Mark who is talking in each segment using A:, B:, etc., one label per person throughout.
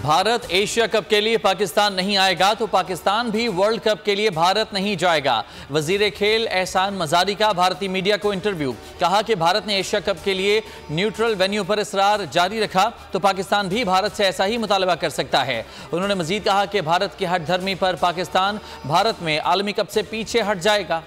A: Bharat Asia cup के लिए पाकिस्तान नहीं आएगा तो पाकिस्तान भी वर्ल्ड कप के लिए भारत नहीं जाएगा। वजीर खेल एहसान मजारी का भारतीय मीडिया को इंटरव्यू। कहा कि भारत ने एशिया कप के लिए न्यूट्रल वेन्यू पर इसरार जारी रखा तो पाकिस्तान भी भारत से ऐसा ही मुतालबा कर सकता है। उन्होंने मजीद कहा कि भारत की हठधर्मी पर पाकिस्तान भारत में आलमी कप से पीछे हट जाएगा।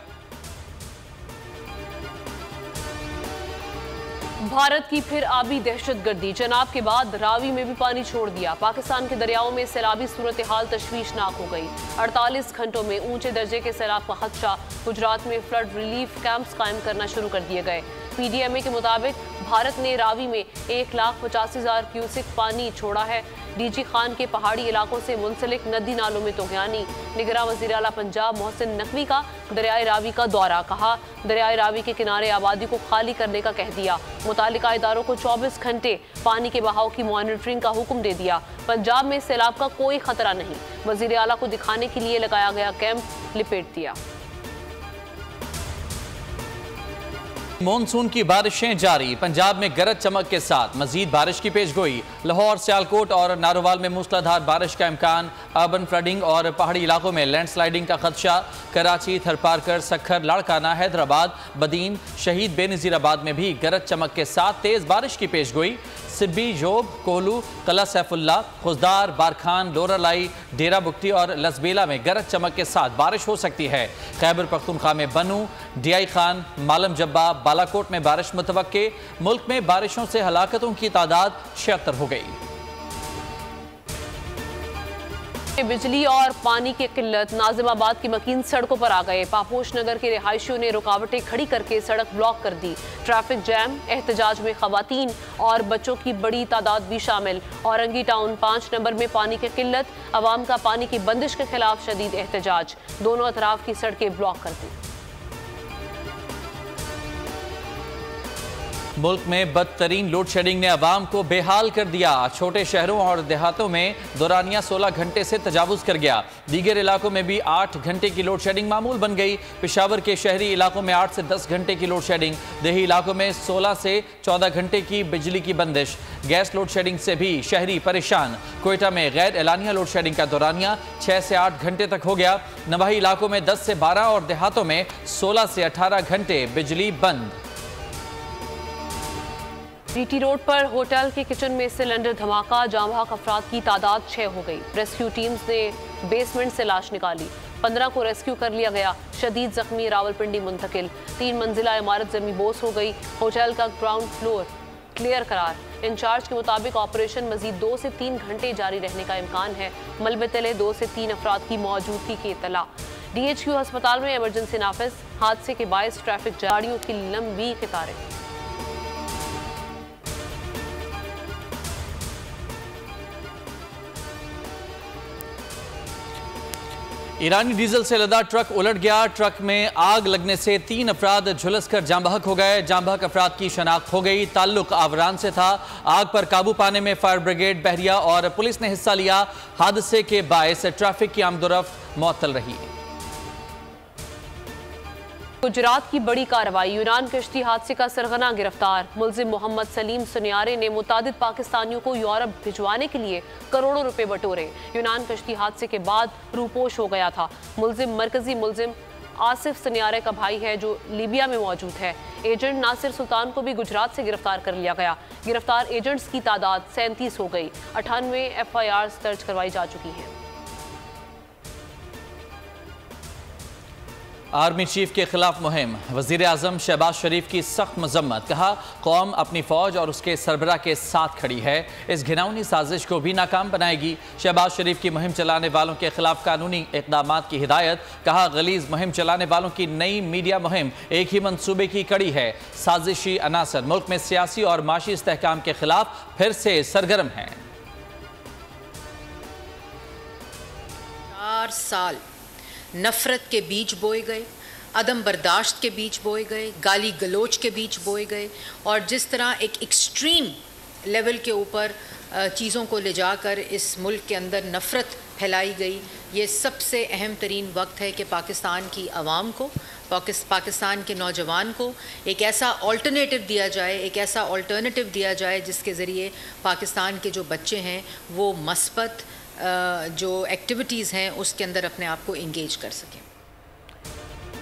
B: भारत की फिर आबी दहशतगर्दी। चनाब के बाद रावी में भी पानी छोड़ दिया। पाकिस्तान के दरियाओं में सैलाबी सूरत हाल तशवीशनाक हो गई। 48 घंटों में ऊंचे दर्जे के सैलाब का खदशा। गुजरात में फ्लड रिलीफ कैंप्स कायम करना शुरू कर दिए गए। PDMA के मुताबिक भारत ने रावी में 1,85,000 क्यूसिक पानी छोड़ा है। DG खान के पहाड़ी इलाकों से मुंसलिक नदी नालों में तोगयानी। निगरान वज़ीर आला पंजाब मोहसिन नकवी का दरियाए रावी का दौरा। कहा दरियाए रावी के किनारे आबादी को खाली करने का कह दिया। मुतालिका इदारों को 24 घंटे पानी के बहाव की मॉनिटरिंग का हुक्म दे दिया। पंजाब में सैलाब का कोई खतरा नहीं। वज़ीर आला को दिखाने के लिए लगाया गया कैंप लिपेट दिया।
A: मॉनसून की बारिशें जारी। पंजाब में गरज चमक के साथ मजीद बारिश की पेशगोई। लाहौर, सियालकोट और नारोवाल में मूसलाधार बारिश का इम्कान। अर्बन फ्लडिंग और पहाड़ी इलाकों में लैंडस्लाइडिंग का खदशा। कराची, थरपारकर, सखर, लाड़काना, हैदराबाद, बदीन, शहीद बेनज़ीराबाद में भी गरज चमक के साथ तेज बारिश की पेशगोई। सिब्बी, जोब, कोहलू, कला सैफुल्ला, खुजदार, बारखान, लोरालाई, डेरा बुगटी और लसबेला में गरज चमक के साथ बारिश हो सकती है। खैबर पख्तूनख्वा में बनू, DI खान, मालम जब्बा, बालाकोट में बारिश मुतवक्के। मुल्क में बारिशों से हलाकतों की तादाद 76 हो गई।
B: बिजली और पानी की किल्लत। नाजिमाबाद की मकीन सड़कों पर आ गए। पापोश नगर के रिहायशियों ने रुकावटें खड़ी करके सड़क ब्लॉक कर दी। Traffic jam. एहतजाज में खवातीन और बच्चों की बड़ी तादाद भी शामिल। औरंगी टाउन 5 नंबर में पानी की किल्लत। अवाम का पानी की बंदिश के खिलाफ शदीद एहतजाज। दोनों अतराफ की सड़कें ब्लॉक कर दी।
A: मुल्क में बदतरीन लोड शेडिंग ने अवाम को बेहाल कर दिया। छोटे शहरों और देहातों में दौरानिया 16 घंटे से तजावुज कर गया। दीगर इलाकों में भी 8 घंटे की लोड शेडिंग मामूल बन गई। पेशावर के शहरी इलाकों में 8 से 10 घंटे की लोड शेडिंग। देही इलाकों में 16 से 14 घंटे की बिजली की बंदिश। गैस लोड शेडिंग से भी शहरी परेशान। कोयटा में गैर एलानिया लोड शेडिंग का दौरानिया 6 से 8 घंटे तक हो गया। नवाही इलाकों में 10 से 12 और देहातों में 16 से 18 घंटे बिजली बंद।
B: GT रोड पर होटल के किचन में सिलेंडर धमाका। जाम बहक अफराद की तादाद 6 हो गई। रेस्क्यू टीम्स ने बेसमेंट से लाश निकाली। 15 को रेस्क्यू कर लिया गया। शदीद जख्मी रावलपिंडी मुंतकिल। 3 मंजिला इमारत जमी बोस हो गई। होटल का ग्राउंड फ्लोर क्लियर करार। इंचार्ज के मुताबिक ऑपरेशन मजीद 2 से 3 घंटे जारी रहने का इम्कान है। मलबे तले 2 से 3 अफराद की मौजूदगी की इतला। DHQ अस्पताल में इमरजेंसी नाफिज। हादसे के बायस ट्रैफिक गाड़ियों की लंबी कतारें।
A: ईरानी डीजल से लदा ट्रक उलट गया। ट्रक में आग लगने से 3 अफराद झुलसकर जाम बहक हो गए। जाम बहक अफराद की शनाख्त हो गई। ताल्लुक आवरान से था। आग पर काबू पाने में फायर ब्रिगेड, बहरिया और पुलिस ने हिस्सा लिया। हादसे के बायस ट्रैफिक की आमदोरफ्त मुअत्तल रही।
B: गुजरात की बड़ी कार्रवाई। यूनान कश्ती हादसे का सरगना गिरफ्तार। मुलजिम मोहम्मद सलीम सुनियारे ने मुतादिद पाकिस्तानियों को यूरोप भिजवाने के लिए करोड़ों रुपए बटोरे। यूनान कश्ती हादसे के बाद रूपोश हो गया था। मुलजिम मरकजी मुलजिम आसिफ सुनियारे का भाई है जो लीबिया में मौजूद है। एजेंट नासिर सुल्तान को भी गुजरात से गिरफ्तार कर लिया गया। गिरफ्तार एजेंट्स की तादाद 37 हो गई। 98 FIRs दर्ज करवाई जा चुकी हैं।
A: आर्मी चीफ के खिलाफ मुहिम। वजीर आजम शहबाज शरीफ की सख्त मजम्मत। कहा कौम अपनी फौज और उसके सरबराह के साथ खड़ी है। इस घिनौनी साजिश को भी नाकाम बनाएगी। शहबाज शरीफ की मुहिम चलाने वालों के खिलाफ कानूनी इकदामात की हिदायत। कहा गलीज मुहिम चलाने वालों की नई मीडिया मुहिम एक ही मंसूबे की कड़ी है। साजिशी अनासर मुल्क में सियासी और माशी इस्तेहकाम के खिलाफ फिर से सरगर्म हैं।
C: 4 साल नफरत के बीज बोए गए, अदम बर्दाश्त के बीज बोए गए, गाली गलोच के बीज बोए गए और जिस तरह एक एक्सट्रीम लेवल के ऊपर चीज़ों को ले जाकर इस मुल्क के अंदर नफरत फैलाई गई। ये सबसे अहम तरीन वक्त है कि पाकिस्तान की आवाम को, पाकिस्तान के नौजवान को एक ऐसा ऑल्टरनेटिव दिया जाए, एक ऐसा ऑल्टरनेटिव दिया जाए जिसके ज़रिए पाकिस्तान के जो बच्चे हैं वो मस्बत जो एक्टिविटीज़ हैं उसके अंदर अपने आप को इंगेज कर सकें।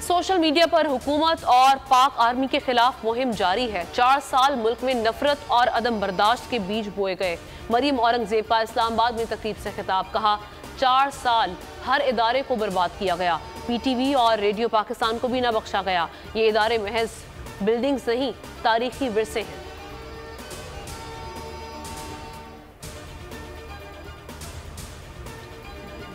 B: सोशल मीडिया पर हुकूमत और पाक आर्मी के खिलाफ मुहिम जारी है। 4 साल मुल्क में नफरत और अदम बर्दाश्त के बीज बोए गए। मरीम औरंगजेब का इस्लामाबाद में तकरीब से खिताब, कहा 4 साल हर इदारे को बर्बाद किया गया। पीटीवी और रेडियो पाकिस्तान को भी ना बख्शा गया। ये इदारे महज बिल्डिंग्स नहीं, तारीखी विरसे हैं।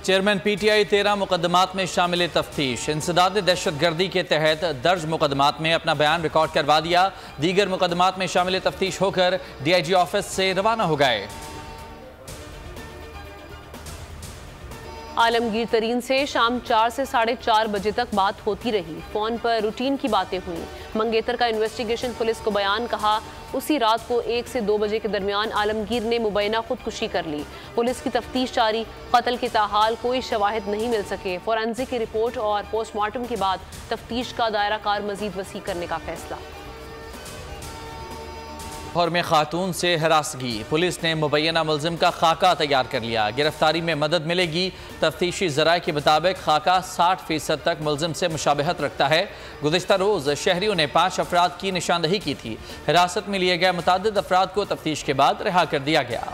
A: चेयरमैन पीटीआई 13 मुकदमात में शामिल तफ्तीश। इंसदाद दहशत गर्दी के तहत दर्ज मुकदमात में अपना बयान रिकॉर्ड करवा दिया। दीगर मुकदमात में शामिल तफ्तीश होकर DIG ऑफिस से रवाना हो गए।
B: आलमगीर तरीन से शाम 4 से 4:30 बजे तक बात होती रही। फोन पर रूटीन की बातें हुई। मंगेतर का इन्वेस्टिगेशन पुलिस को बयान, कहा उसी रात को 1 से 2 बजे के दरमियान आलमगीर ने मुबैना खुदकुशी कर ली। पुलिस की तफ्तीश जारी। कत्ल के ताहाल कोई शवाहिद नहीं मिल सके। फोरेंसिक की रिपोर्ट और पोस्टमार्टम के बाद तफ्तीश का दायरा कार मजीद वसी करने का फैसला।
A: लाहौर में खातून से हरासगी। पुलिस ने मुबैना मुलजिम का खाका तैयार कर लिया। गिरफ्तारी में मदद मिलेगी। तफ्तीशी ज़राए के मुताबिक खाका 60% तक मुलजिम से मुशाबहत रखता है। गुज़िश्ता रोज़ शहरियों ने 5 अफराद की निशानदही की थी। हिरासत में लिए गए मुतअद्दिद अफराद को तफ्तीश के बाद रिहा कर दिया गया।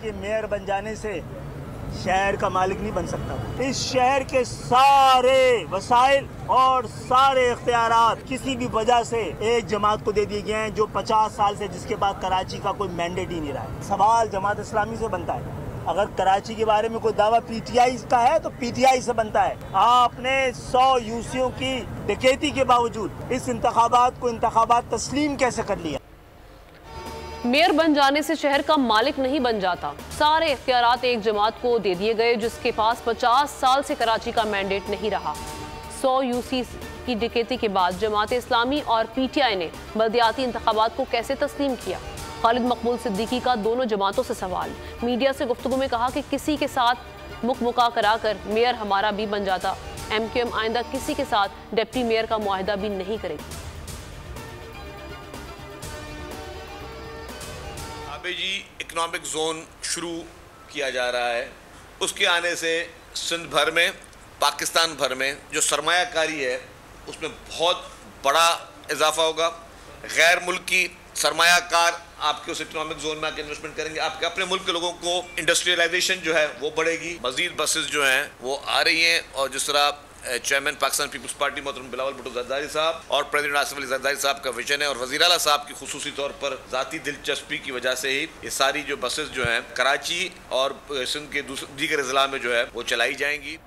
D: मेयर बन जाने से शहर का मालिक नहीं बन सकता। इस शहर के सारे वसाइल और सारे इख्तियारात किसी भी वजह से एक जमात को दे दिए गए हैं जो 50 साल से, जिसके बाद कराची का कोई मैंडेट ही नहीं रहा है। सवाल जमात इस्लामी से बनता है। अगर कराची के बारे में कोई दावा पीटीआई का है तो पीटीआई से बनता है। आपने 100 यूसियों की डकैती के बावजूद इस इंतखाबात को इंतखाबात तस्लीम कैसे कर लिया?
B: मेयर बन जाने से शहर का मालिक नहीं बन जाता। सारे इख्तियारात एक जमात को दे दिए गए जिसके पास 50 साल से कराची का मैंडेट नहीं रहा। 100 यूसी की डकैती के बाद जमात इस्लामी और पीटीआई ने बलदियाती इंतखाबात को कैसे तस्लीम किया? खालिद मकबूल सिद्दीकी का दोनों जमातों से सवाल। मीडिया से गुफ्तगू में कहा कि किसी के साथ मुकमुका कराकर मेयर हमारा भी बन जाता। MQM आइंदा किसी के साथ डिप्टी मेयर का मुआहिदा भी नहीं करेगी।
E: जी इकोनॉमिक जोन शुरू किया जा रहा है। उसके आने से सिंध भर में, पाकिस्तान भर में जो सरमायाकारी है उसमें बहुत बड़ा इजाफा होगा। गैर मुल्की सरमायाकार आपके उस इकोनॉमिक जोन में आके इन्वेस्टमेंट करेंगे। आपके अपने मुल्क के लोगों को इंडस्ट्रियलाइजेशन जो है वो बढ़ेगी। मजीद बसेस जो हैं वो आ रही हैं और जिस तरह चेयरमैन पाकिस्तान पीपल्स पार्टी मोहतरम बिलावल भुट्टो जरदारी साहब और प्रेसिडेंट आसिफ अली जरदारी साहब का विजन है और वज़ीर आला साहब की खुसूसी तौर पर ज़ाती दिलचस्पी की वजह से ही ये सारी जो बसेस जो हैं कराची और सिंध के दीगर अज़ला में जो है वो चलाई जाएंगी।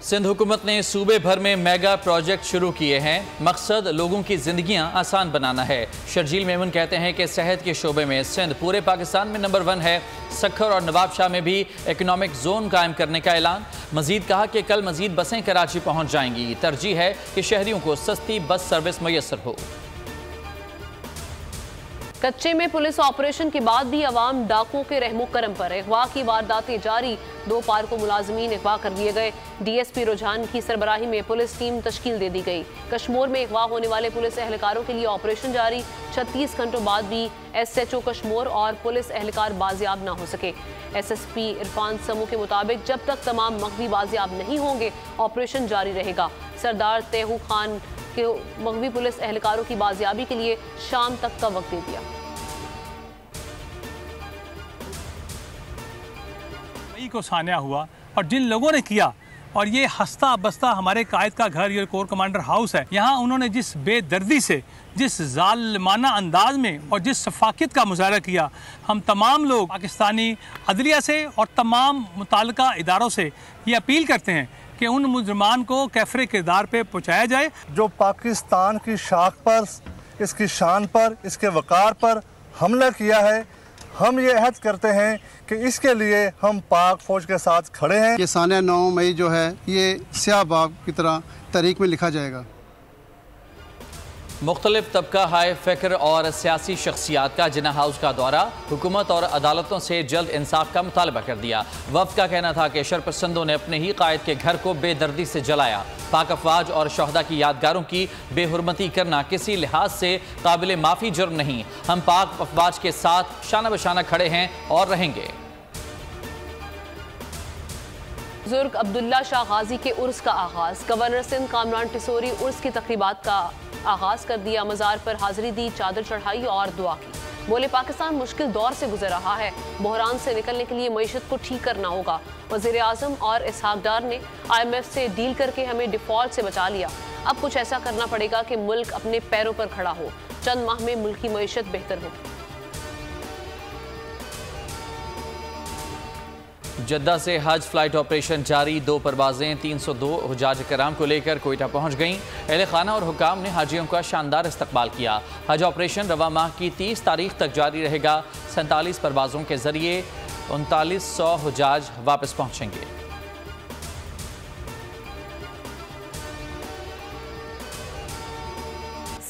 A: सिंध हुकूमत ने सूबे भर में मेगा प्रोजेक्ट शुरू किए हैं। मकसद लोगों की जिंदगियां आसान बनाना है। शर्जील मेमन कहते हैं कि सेहत के शोबे में सिंध पूरे पाकिस्तान में नंबर 1 है। सखर और नवाबशाह में भी इकोनॉमिक जोन कायम करने का ऐलान। मजीद कहा कि कल मजीद बसें कराची पहुंच जाएंगी। तरजीह है कि शहरियों को सस्ती बस सर्विस मैसर हो।
B: कच्चे में पुलिस ऑपरेशन के बाद भी अवाम डाकुओं के रहमो करम पर। अगवा की वारदातें जारी। 2 पार्को मुलाजमीन अगवा कर दिए गए। DSP रुझान की सरबराही में पुलिस टीम तश्कील दे दी गई। कश्मीर में अगवा होने वाले पुलिस एहलकारों के लिए ऑपरेशन जारी। 36 घंटों बाद भी SHO कश्मीर और पुलिस एहलकार बाजियाब ना हो सके। SSP इरफान समू के मुताबिक जब तक तमाम मगवी बाजियाब नहीं होंगे ऑपरेशन जारी रहेगा। सरदार तेहू खान के मगवी पुलिस एहलकारों की बाजियाबी के लिए शाम तक का वक्त दे दिया।
F: को सान्या हुआ और जिन लोगों ने किया, और ये हंसता बसता हमारे कायद का घर ये कोर कमांडर हाउस है, यहाँ उन्होंने जिस बेदर्दी से, जिस जालिमाना अंदाज में और जिस शफाकियत का मुजाहरा किया, हम तमाम लोग पाकिस्तानी अदलिया से और तमाम मुताल्लिका इदारों से ये अपील करते हैं कि उन मुजरमान को कैफरे किरदार पे पहुँचाया जाए
G: जो पाकिस्तान की शाख पर, इसकी शान पर, इसके वक़ार पर हमला किया है। हम ये अहद करते हैं कि इसके लिए हम पाक फ़ौज के साथ खड़े हैं।
H: ये सानिया 9 मई जो है ये स्याह बाग की तरह तारीख में लिखा जाएगा।
A: मुख्तलिफ तबका हाई फ़िक्र और सियासी शख्सियात का जिन्ना हाउस का दौरा, हुकूमत और अदालतों से जल्द इंसाफ का मुतालबा कर दिया। वफ़द का कहना था कि शरपसंदों ने अपने ही कायद के घर को बेदर्दी से जलाया। पाक अफवाज और शहदा की यादगारों की बेहुरमती करना किसी लिहाज से काबिल माफ़ी जुर्म नहीं। हम पाक अफवाज के साथ शाना बशाना खड़े हैं और रहेंगे।
B: बुजुर्ग अब्दुल्ला शाह गाजी के उर्स का आगाज, गवर्नर सिंध कामरान टिसोरी उर्स की तकरीबात का आगाज कर दिया। मज़ार पर हाजिरी दी, चादर चढ़ाई और दुआ की। बोले पाकिस्तान मुश्किल दौर से गुजर रहा है, बहरान से निकलने के लिए मईशत को ठीक करना होगा। वज़ीर आज़म और इसहाक डार ने IMF से डील करके हमें डिफॉल्ट से बचा लिया। अब कुछ ऐसा करना पड़ेगा कि मुल्क अपने पैरों पर खड़ा हो। चंद माह में मुल्क की मईशत बेहतर हो।
A: जद्दा से हज फ्लाइट ऑपरेशन जारी, 2 परवाजें 302 हुजाज कराम को लेकर कोयटा पहुंच गईं। अहले खाना और हुकाम ने हाजियों का शानदार इस्तकबाल किया। हज ऑपरेशन रवा माह की 30 तारीख तक जारी रहेगा। 47 परवाजों के जरिए 3900 हुजाज वापस पहुंचेंगे।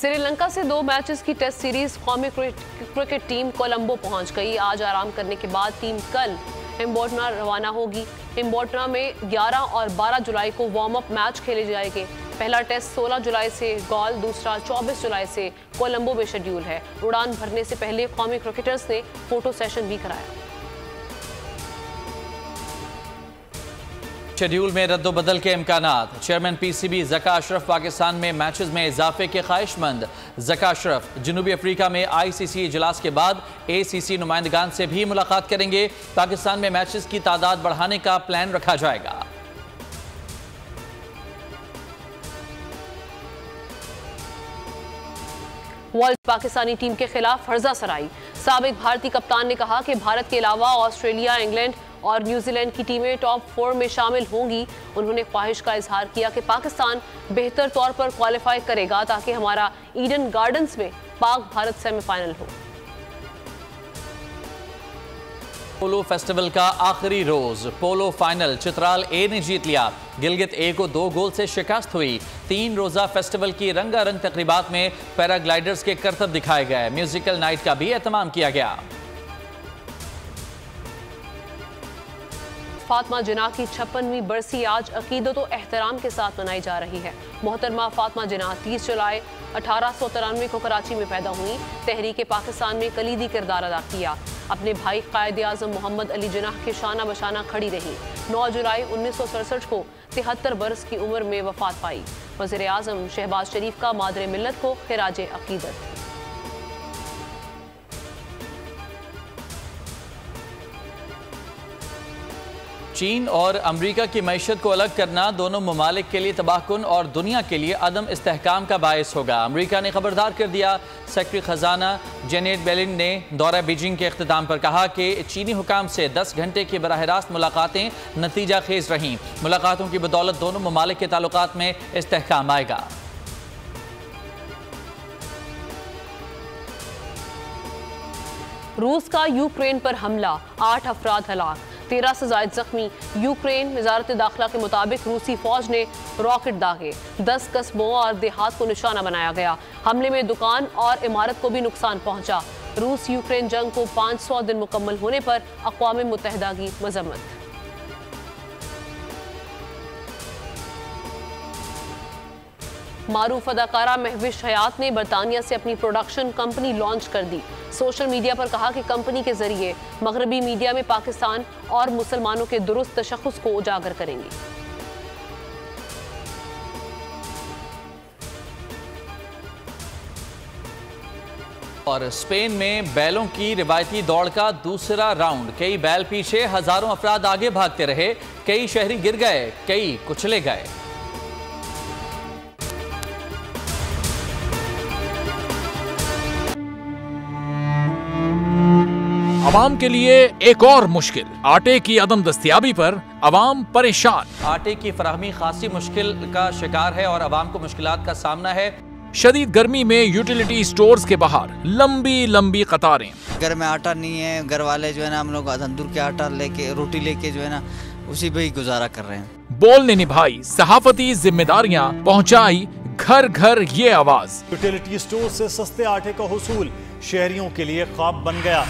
B: श्रीलंका से 2 मैचेस की टेस्ट सीरीज कौमी क्रिकेट टीम कोलंबो पहुंच गई। आज आराम करने के बाद टीम कल हिम्बोटना रवाना होगी। हिम्बोटना में 11 और 12 जुलाई को वार्म अप मैच खेले जाएंगे। पहला टेस्ट 16 जुलाई से गॉल, दूसरा 24 जुलाई से कोलंबो में शेड्यूल है। उड़ान भरने से पहले कौमी क्रिकेटर्स ने फोटो सेशन भी कराया।
A: शेड्यूल में रद्दोबदल के इम्कानात, चेयरमैन PCB ज़का अशरफ पाकिस्तान में मैचेस में इजाफे के ख्वाहिशमंद। ज़का अशरफ जनूबी अफ्रीका में ICC इजलास के बाद ACC नुमाइंदगान से भी मुलाकात करेंगे। पाकिस्तान में मैचेस की तादाद बढ़ाने का प्लान रखा जाएगा।
B: वर्ल्ड पाकिस्तानी टीम के खिलाफ फर्जा सराई, साबिक भारतीय कप्तान ने कहा कि भारत के अलावा ऑस्ट्रेलिया, इंग्लैंड और न्यूजीलैंड की टीमें टॉप 4 में शामिल होंगी। उन्होंने ख्वाहिश का इजहार किया कि पाकिस्तान बेहतर तौर पर क्वालिफाई करेगा ताकि हमारा ईडन गार्डन्स में पाक भारत सेमीफाइनल हो।
A: पोलो फेस्टिवल का आखिरी रोज, पोलो फाइनल चित्राल A ने जीत लिया। गिलगित A को 2 गोल से शिकस्त हुई। 3 रोजा फेस्टिवल की रंगारंग तकरीबात में पैराग्लाइडर्स के करतब दिखाए गए। म्यूजिकल नाइट का भी एहतमाम किया गया।
B: फातिमा जिन्ना की 56वीं बरसी आज अकीदत व एहतराम के साथ मनाई जा रही है। मोहतरमा फातिमा जिन्ना 30 जुलाई 1893 को कराची में पैदा हुई। तहरीक पाकिस्तान में कलीदी किरदार अदा किया। अपने भाई कायद आज़म मोहम्मद अली जिन्ना के शाना बशाना खड़ी रही। 9 जुलाई 1967 को 73 बरस की उम्र में वफात पाई। वज़ीर आज़म शहबाज शरीफ का मादरे मिल्लत को खिराज अकीदत।
A: चीन और अमेरिका की मईशत को अलग करना दोनों ममालिक के लिए तबाहकुन और दुनिया के लिए अदम इस्तेहकाम का बायस होगा। अमेरिका ने खबरदार कर दिया। सेक्रेटरी खजाना जेनेट बेलिन ने दौरा बीजिंग के अख्तिताम पर कहा कि चीनी हुकाम से 10 घंटे की बराह रास्त मुलाकातें नतीजा खेज रहीं। मुलाकातों की बदौलत दोनों ममालिक के ताल्लुकात में इस्तेहकाम आएगा।
B: रूस का यूक्रेन पर हमला, 8 अफराद हलाक, 13 से ज़ायद जख्मी। यूक्रेन वजारत दाखिला के मुताबिक रूसी फौज ने रॉकेट दागे। 10 कस्बों और देहात को निशाना बनाया गया। हमले में दुकान और इमारत को भी नुकसान पहुंचा। रूस यूक्रेन जंग को 500 दिन मुकम्मल होने पर अक़वाम मुत्तहिदा की मजम्मत। मारूफ अदाकारा महविश हयात ने बरतानिया से अपनी प्रोडक्शन कंपनी लॉन्च कर दी। सोशल मीडिया पर कहा कि कंपनी के जरिए मगरबी मीडिया में पाकिस्तान और मुसलमानों के दुरुस्त तशख़्ख़ुस को उजागर करेंगी।
A: और स्पेन में बैलों की रिवायती दौड़ का दूसरा राउंड, कई बैल पीछे, हजारों अफराद आगे भागते रहे। कई शहरी गिर गए, कई कुचले गए।
H: अवाम के लिए एक और मुश्किल, आटे की अदम दस्तयाबी पर अवाम परेशान।
A: आटे की फराहमी खासी मुश्किल का शिकार है और अवाम को मुश्किलात का सामना है।
H: शदीद गर्मी में यूटिलिटी स्टोर्स के बाहर लंबी लंबी कतारें।
I: घर में आटा नहीं है, घर वाले जो है ना हम लोग तंदूर के आटा लेके, रोटी लेके जो है ना उसी पे ही गुजारा कर रहे हैं।
H: बोल ने निभाई सहाफती जिम्मेदारियां, पहुंचाई घर घर ये आवाज।
J: यूटिलिटी स्टोर से सस्ते आटे का हुसूल शहरियों के लिए ख्वाब बन गया।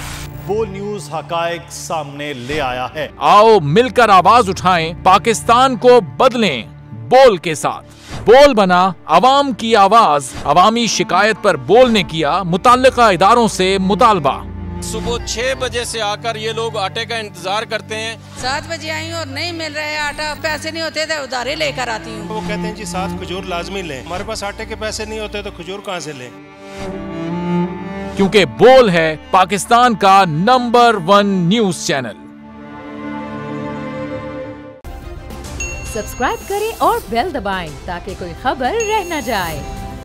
J: बोल न्यूज हकायक सामने ले आया है।
H: आओ मिलकर आवाज उठाएं, पाकिस्तान को बदलें बोल के साथ। बोल बना अवाम की आवाज। अवामी शिकायत पर बोल ने किया मुताल्लिका इदारों से मुतालबा।
K: सुबह 6 बजे से आकर ये लोग आटे का इंतजार करते हैं।
L: 7 बजे आई और नहीं मिल रहा है आटा, पैसे नहीं होते थे उधारे लेकर आती हूँ।
M: वो कहते हैं जी 7 खजूर लाजमी लें। हमारे पास आटे के पैसे नहीं होते तो खजूर कहाँ से लें?
H: क्योंकि बोल है पाकिस्तान का नंबर 1 न्यूज चैनल।
N: सब्सक्राइब करें और बेल दबाएं ताकि कोई खबर रह न जाए।